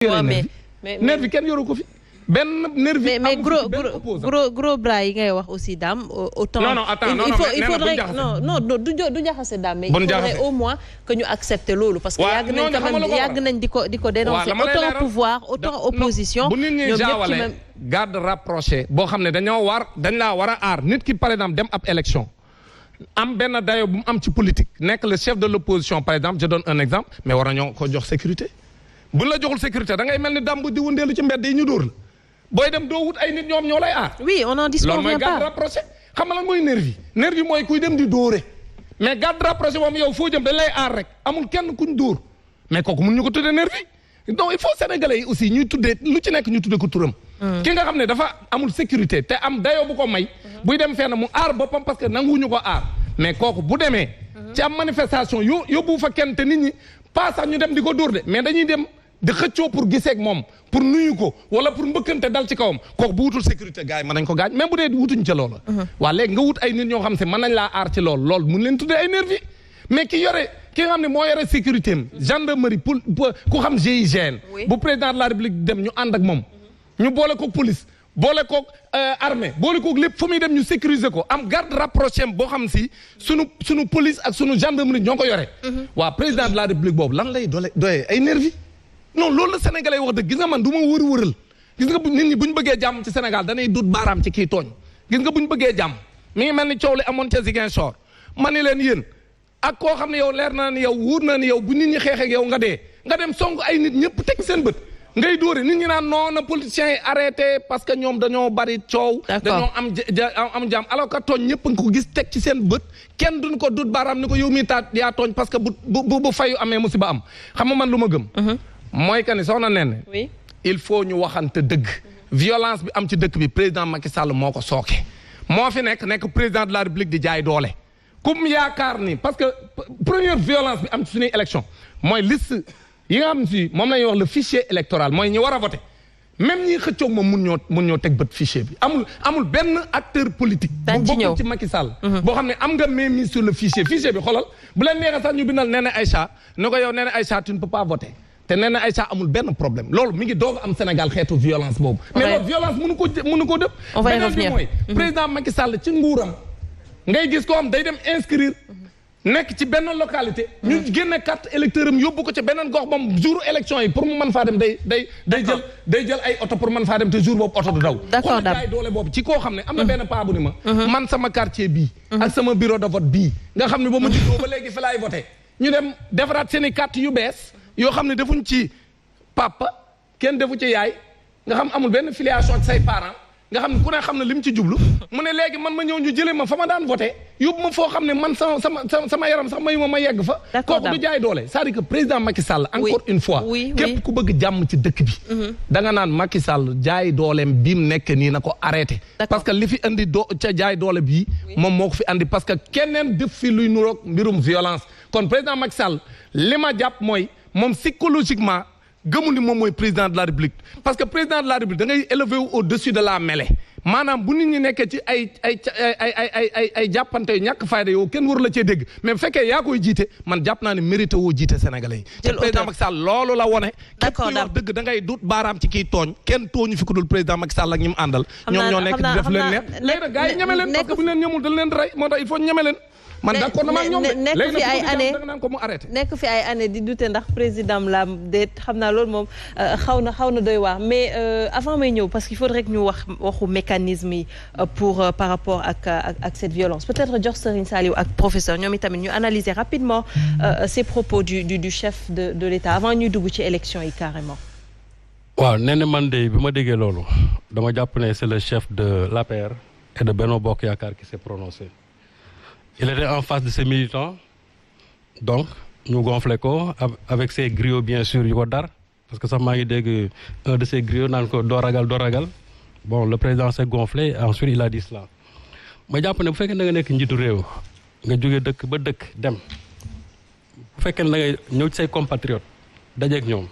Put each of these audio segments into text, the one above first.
nervi kenn yoru ko fi. benn nervi mais gros bras yi ngay wax aussi Dame autant. non attends il faudrait non du jaxase Dame mais il faudrait au moins que ñu accepter loolu. parce que yàgg nañ di ko dénoncer. autant pouvoir autant opposition. bu nit ñi jaawale garde rapproché boo xam ne dañ laa war a aar nit ki par exemple dem ab élection. am benn dayo bu mu am ci politique nekk le chef de l'opposition par exemple je donne un exemple mais war nañoo ko jox sécurité buñ la joxul sécurité da ngay mel ni Dame bu di wundeelu ci mbedd yi ñu dóor la booy dem doo wut ay nit ñoom ñoo lay aar. oui on en disconvient pas loolu mooy garde rapproché xam nga lan mooy nervi mooy kuy dem di dóore mais garde rapproché moom yow foo jëm dañ lay aar rek amul kenn kuñ dóor mais kooku mun ñu ko tuddee nervi donc il faut sénégalais yi aussi ñuy tuddee lu ci nekk ñu tuddee ko turam. ki nga xam ne dafa amul sécurité te am dayoo bu ko may. buy dem fenn mu aar boppam parce que nanguwuñu ko aar mais kooku bu demee. ci am manifestation yóbbu fa kenn te nit ñi pas sax ñu dem di ko dóor de mais dañuy dem di xëccoo pour gisee ak moom pour nuyu ko wala pour mbëkkante dal ci kawam kooku bu wutul sécurité gars yi mën nañ ko gaañ même bu dee wutuñ ca loola. waa léegi nga wut ay nit ñoo xam se mën nañ laa aar ci loolu mun leen tuddee ay nervi mais ki nga xam ne moo yore sécurité am gendarmerie pour ku xam GIGN. bu président de la république dem ñu ànd ak moom. ñu boole ko police boole ko armée boole ko lépp fu muy dem ñu sécuriser ko am garde rapproché boo xam si sunu police ak sunu gendarmerie ñoo ko yore. waa président de la république boobu lan lay doyee ay nervi non loolu la sénégalais wax dëgg gis nga man du ma wëral gis nga nit ñi bu ñu bëggee jàmm ci Sénégal danay dut baaraam ci kii tooñ gis nga bu ñu bëggee jàmm mi ngi mel ni coow li amoon ca Ziguinchor ma ni leen yéen ak koo xam ne yow leer na ni yow wóor na ni yow bu nit ñi xeexee ak yow nga dee nga dem song ay nit ñëpp teg seen bët ngay dóore nit ñi naan non na politiciens yi arrêté parce que ñoom dañoo bari coow. dañoo am jàmm alors que tooñ ñëpp nga ko gis teg ci seen bët kenn duñ ko dut baaraam ni ko yow mii yaa tooñ parce que bu fayu amee musiba am xam nga man lu ma gëm. mooy que ni soxna Néné il faut ñu waxante dëgg. violence bi am ci dëkk bi président Macky Sall moo ko sooke. moo fi nekk président de la République di jaay doole. kum yaakaar ni parce que première violence bi am ci suñuy élection mooy liste yi nga xam si moom la ñuy wax le fichier électoral mooy ñi war a voter même ñi xëccoog moom mun ñoo teg bët fichier bi amul benn acteur politique. bu bokk ci Macky Sall. boo xam ne am nga mainmise sur le fichier bi xoolal bu leen neexee sax ñu bindal Néné Aïcha ne ko yow Néné Aïcha tu ne peux pas voter. te nee na Aïcha amul benn problème loolu mi ngi doog am Sénégal xeetu violence boobu. mais loolu violence mënu ko dëpp. on va y revenir beneen bi mooy président Macky Sall ci nguuram. ngay gis ko am day dem inscrire nekk ci benn localité. ñu génne carte électeur am yóbbu ko ci beneen gox moom jour élection yi pour mu mën faa dem day jël ay oto pour mën faa dem te jour boobu oto du daw. d'accord daay doole boobu ci koo xam ne am na benn paa bu ni ma. man sama quartier bii. ak sama bureau de vote bii. nga xam ne ba ma juddoo ba léegi fi laay voté ñu dem defaraat seen i carte yu bees. yoo xam ne defuñ ci papa kenn defu ci yaay nga xam amul benn filiation ak say parents nga xam ne ku ne xam ne lim ci jublu mu ne léegi man ma ñëw ñu jëlee ma fa ma daan voté yóbbu ma foo xam ne man sama yaram sax mayu ma yegg fa. kooku du jaay doole c'est-à-dire que président Macky Sall encore une fois. képp ku bëgg jàmm ci dëkk bi. da nga naan Macky Sall jaay dooleem bii mu nekk nii na ko arrêté. parce que li fi andi ca jaay doole bii. moom moo ko fi andi parce que keneen def fi luy nuroog mbirum violence kon président Macky Sall li ma jàpp mooy. moom psychologiquement gëmul ni moom mooy président de la République parce que président de la République da ngay élevé wu au-dessus de la mêlée maanaam bu nit ñi nekkee ci ay jàppante yu ñàkk fayda yow kenn waru la cee dégg mais bu fekkee yaa koy jiite man jàpp naa ne mérité woo jiite sénégalais yi. te président Macky Sall loolu la wone. d'accord képp kuy wax dëgg da ngay dut baaraam ci kii tooñ kenn tooñu fi ku dul président Macky Sall ak ñi mu àndal. ñoom ñoo nekk di def leen neex léegi nag gars yi ñeme leen parce que bu leen ñemul dañ leen rey moo tax il faut ñeme leen. man d'accord na ma ñoom nekk fi ay année naan ko mu arrêté. nekk fi ay année di douter ndax président la déet xam naa loolu moom xaw na doy waar mais avant may ñëw parce qu'il faudrait que ñu waxu mécanisme yi pour par rapport ak cette violence peut-être jox Serigne Saliou ak professeur ñoom itamit ñu analyser rapidement ces propos du chef de l'État avant ñuy dugg ci élection yi carrément. waaw nee na man de bi ma déggee loolu dama jàpp ne c'est le chef de l'APR et de Benno Bokk Yaakaar qui s'est prononcé. Il était en face de ses militants donc ñu gonflé ko avec ses griots bien sûr yu ko dar parce que sax maa ngi dégg un de ses griots naan ko doo ragal bon le président s'est gonflé ensuite il a dit cela ma jàpp ne bu fekkee da nga nekk njiitu réew nga jógee dëkk ba dëkk dem bu fekkee ne da ngay ñëw ci say compatriotes dajeeg ñoom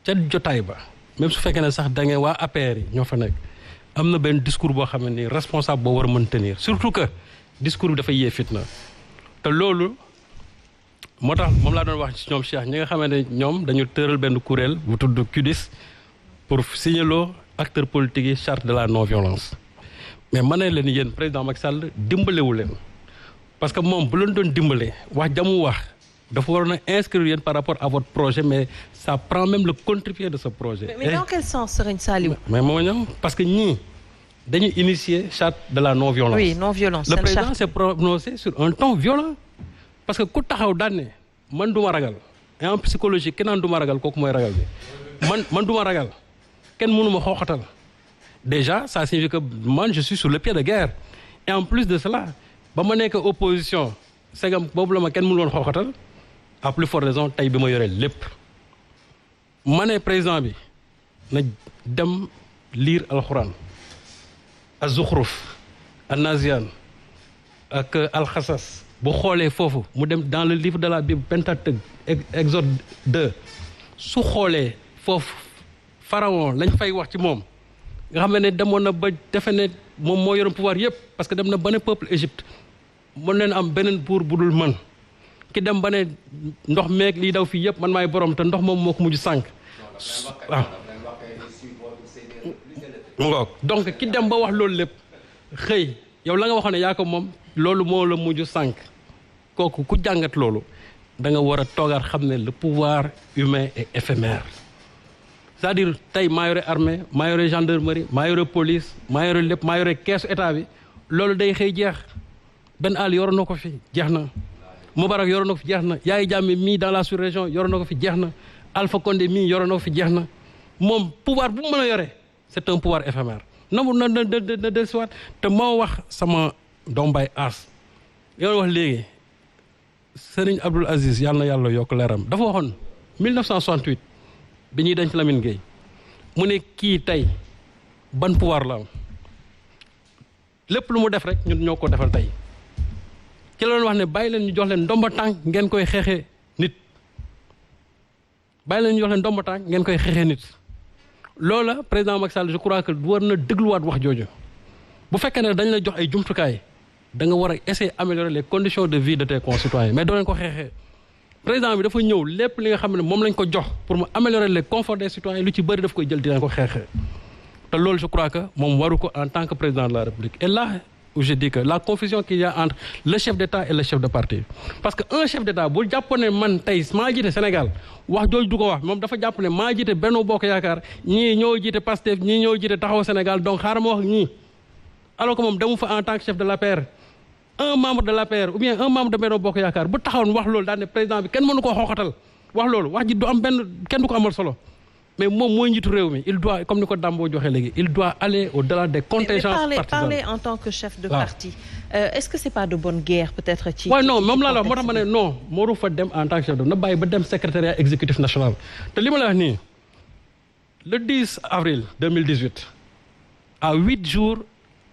ca jotaay ba même su fekkee ne sax da ngeen waa APR yi ñoo fa nekk am na benn discours boo xam ne ni responsable boo war a mën tenir surtout que discours bi dafay yee fitna te loolu moo tax moom laa doon wax ci ñoom Cheikh ñi nga xamante ne ñoom dañu tëral benn kuréel bu tudd CUDIS pour signaloo acteurs politiques yi charte de la non violence mais ma ne leen yéen président Macky Sall dimbalewu leen parce que moom bu leen doon dimbale wax jamu wax dafa waroon a inscrire yéen par rapport à votre projet mais ça prend même le contre-pied de ce projet. mais dans quel sens Serigne Saliou. mais moo ñëw parce que ñii dañu initier charte de la non violence. oui non violence. le président s'est prononcé sur un ton violent. parce que ku taxaw daan ne man du ma ragal et en psychologie kenn naan du ma ragal kooku mooy ragal bi man du ma ragal kenn mënu ma xooxatal déjà ça signifie que man je suis sur le pied de guerre et en plus de cela ba ma nekk opposition segam boobu la ma kenn mënu woon xooxatal à plus forte raison tey bi ma yoree lépp ma ne président bi na dem lire alxuraan az-Zukhruf an-Nazian ak al-Qasas bu xoolee foofu mu dem dans le livre de la Bible Pentateuque Exode 2 su xoolee foofu pharaon lañ fay wax ci moom nga xam ne demoon na ba defe ne moom moo yoroon pouvoir yëpp parce que dem na ba ne peuple Égypte mën leen am beneen buur bu dul man ki dem ba ne ndox meeg lii daw fii yëpp man maay borom te ndox moom moo ko mujj sànq waaw mu ngoog donc ki dem ba wax loolu lépp xëy yow la nga waxoon ne yaa ko moom loolu moo la mujj sànq kooku ku jàngat loolu da nga war a toogaat xam ne le pouvoir humain est éphémère c'est-à-dire tey maa yore armée maa yore gendarmerie maa yore police maa yore lépp maa yore keesu état bi loolu day xëy jeex Ben Ali yoroon na ko fi jeex na Moubarak yoroon na ko fi jeex na Yaya Jammeh mii dans la sous-région yoroon na ko fi jeex na Alpha Condé mii yoroon na ko fi jeex na moom pouvoir bu mu mën a yore c'est un pouvoir éphémère na dellusiwaat te moo wax sama doom bay As yow wax léegi Serigne Abdoul Aziz yàlla na yàlla yokk leeram dafa waxoon 1968 bi ñuy denc Lamine Gueye mu ne kii tey ban pouvoir la am lépp lu mu def rek ñun ñoo ko defal tey ci la doon wax ne bàyyi leen ñu jox leen ndomba tànk ngeen koy xeexee nit bàyyi leen ñu jox leen ndomba tànk ngeen koy xeexee nit loola président Macky Sall je crois que war na dégluwaat wax jooju bu fekkee ne dañ la jox ay jumtukaay da nga war a essayer améliorer les conditions de vie de tes concitoyens mais doo leen ko xeexee président bi dafa ñëw lépp li nga xam ne moom lañ ko jox pour mu améliorer les conforts des citoyens lu ci bëri daf koy jël dinañ ko xeexee te loolu je crois que moom waru ko en tant que président de la République et là où je dis que la confusion qu'il y a entre le chef d'État et le chef de parti parce que un chef d'État bu jàppoon ne man tey maa jiite Sénégal wax jooju du ko wax moom dafa jàpp ne maa jiite Benno Bokk Yaakaar ñii ñoo jiite Pastef ñii ñoo jiite Taxawu Sénégal donc xaaral ma wax ñii alors que moom demu fa en tant que chef de l'APR un membre de l'APR ou bien un membre de Benno Bokk Yaakaar bu taxawoon wax loolu daal ne président bi kenn mënu koo xooxatal wax loolu wax ji du am benn kenn du ko amal solo mais moom mooy njiitu réew mi il doit comme ni ko Dambo joxe léegi il doit aller au-delà des contingences partisanes. Parler en tant que chef de parti est-ce que c'est pas de bonne guerre peut-être ci waaw non moom laa la wax moo tax ma ne non mooru fa dem en tant que chef de na bàyyi ba dem secrétariat exécutif national te li ma la wax nii le 10 avril 2018 à 8 jours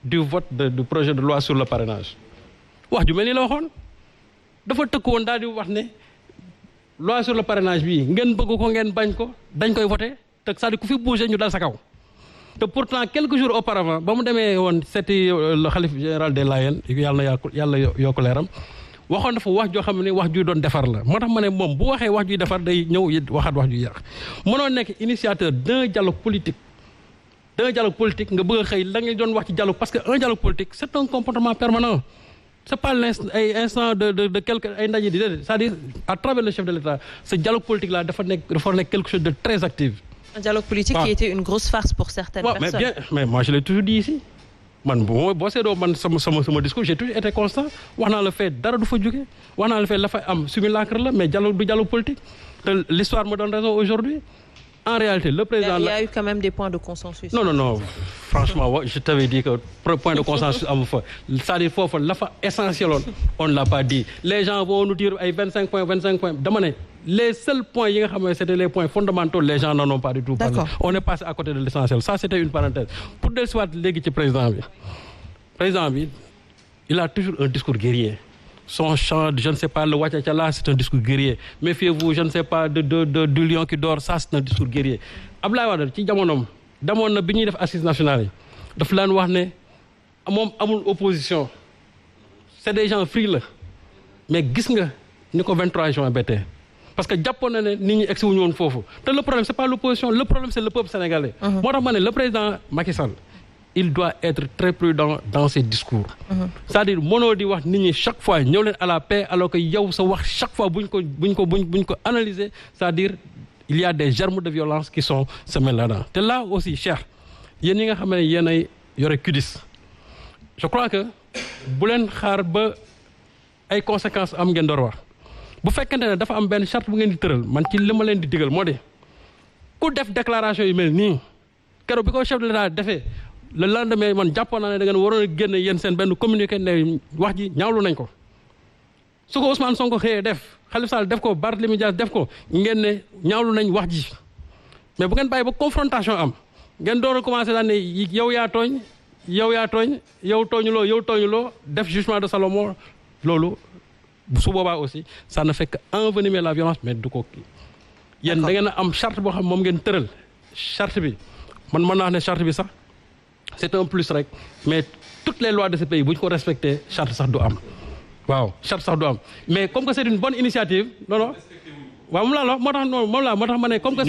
du vote du projet de loi sur le parrainage wax ju mel ni la waxoon dafa tëkk woon daal di wax ne loi sur le parrainage bii ngeen bëgg ko ngeen bañ ko dañ koy voté te c'est-à-dire ku fi bougé ñu dal sa kaw te pourtant quelques jours auparavant ba mu demee woon seeti le khalife général des Layènes yàlla yokk leeram waxoon dafa wax joo xam ne wax juy doon defar la moo tax ma ne moom bu waxee wax juy defar day ñëw waxaat wax juy yàq mënoo nekk initiateur d'un dialogue politique nga bëgg a xëy la nga doon wax ci dialogue parce que un dialogue politique c'est un comportement permanent c'est pas l'instant de quelque ay ndaje di déedéet c'est-à-dire à travers le chef de l'État ce dialogue politique là dafa nekk quelque chose de très actif. Un dialogue politique qui était une grosse farce pour certaines personnes. Mais moi je l'ai toujours dit ici man boo seetloo man sama discours j'ai toujours été constant wax naa la fait dara du fa jóge wax naa la fait la fa am simulacre la mais du dialogue politique te l'histoire me donne raison aujourd'hui. En réalité, le président... Il y a eu quand même des points de consensus. Non. Franchement, je t'avais dit que point de consensus, c'est-à-dire qu'il la fa essentiel, on ne l'a pas dit. Les gens vont nous dire 25 points. Demandez, les seuls points, c'était les points fondamentaux, les gens n'en ont pas du tout parlé. On est passé à côté de l'essentiel. Ça, c'était une parenthèse. Pour le soir, le président, il a toujours un discours guerrier. Son chant, je ne sais pas, le Ouatchatchala, c'est un discours guerrier. Méfiez-vous, je ne sais pas, du lion qui dort, ça c'est un discours guerrier. Abdoulaye Wade ci jamonoom demoon na bi ñuy def assises nationales yi daf laan wax ne moom amul opposition c'est des gens frileux mais gis nga ni ko 23 juin bettee parce que jàppoon na ne nit ñi egsi wuñu woon foofu te le problème c'est pas l'opposition le problème c'est le peuple sénégalais. moo tax ma ne le président Macky Sall il doit être très prudent dans ses discours. C'est-à-dire mënoo di wax nit ñi chaque fois ñëw leen à la paix alors que yow sa wax chaque fois buñ ko analyser c'est-à-dire il y a des germes de violence qui sont semés là-dedans te là aussi cher yéen ñi nga xam ne yéen ay yore CUDIS je crois que bu leen xaar ba ay conséquences am ngeen door wax bu fekkente ne dafa am benn charte bu ngeen di tëral man ci li ma leen di digal moo de ku def déclaration yu mel nii keroog bi ko chef de l'État defee le lendemain man jàppoon naa ne da ngeen waroon a génne yéen seen benn communiqué ne wax ji ñaawlu nañ ko su ko Ousmane Sonko xëyee def Khalifa Sall def ko Barthélémy Dias def ko ngeen ne ñaawlu nañ wax ji mais bu ngeen bàyyi ba confrontation am ngeen door a commencé daan ne yow yaa tooñ yow tooñuloo def jugement de Salomon loolu su boobaa aussi ça ne fait que envenimer la violence mais du ko kii yéen da ngeen a am charte boo xam moom ngeen tëral charte bi man mën naa wax ne charte bi sax c'est un plus rek mais toutes les lois de ce pays bu ñu ko respecté charte sax du am waaw charte sax du am mais comme que c'est une bonne initiative non waaw moom laa la moo tax ma ne comme que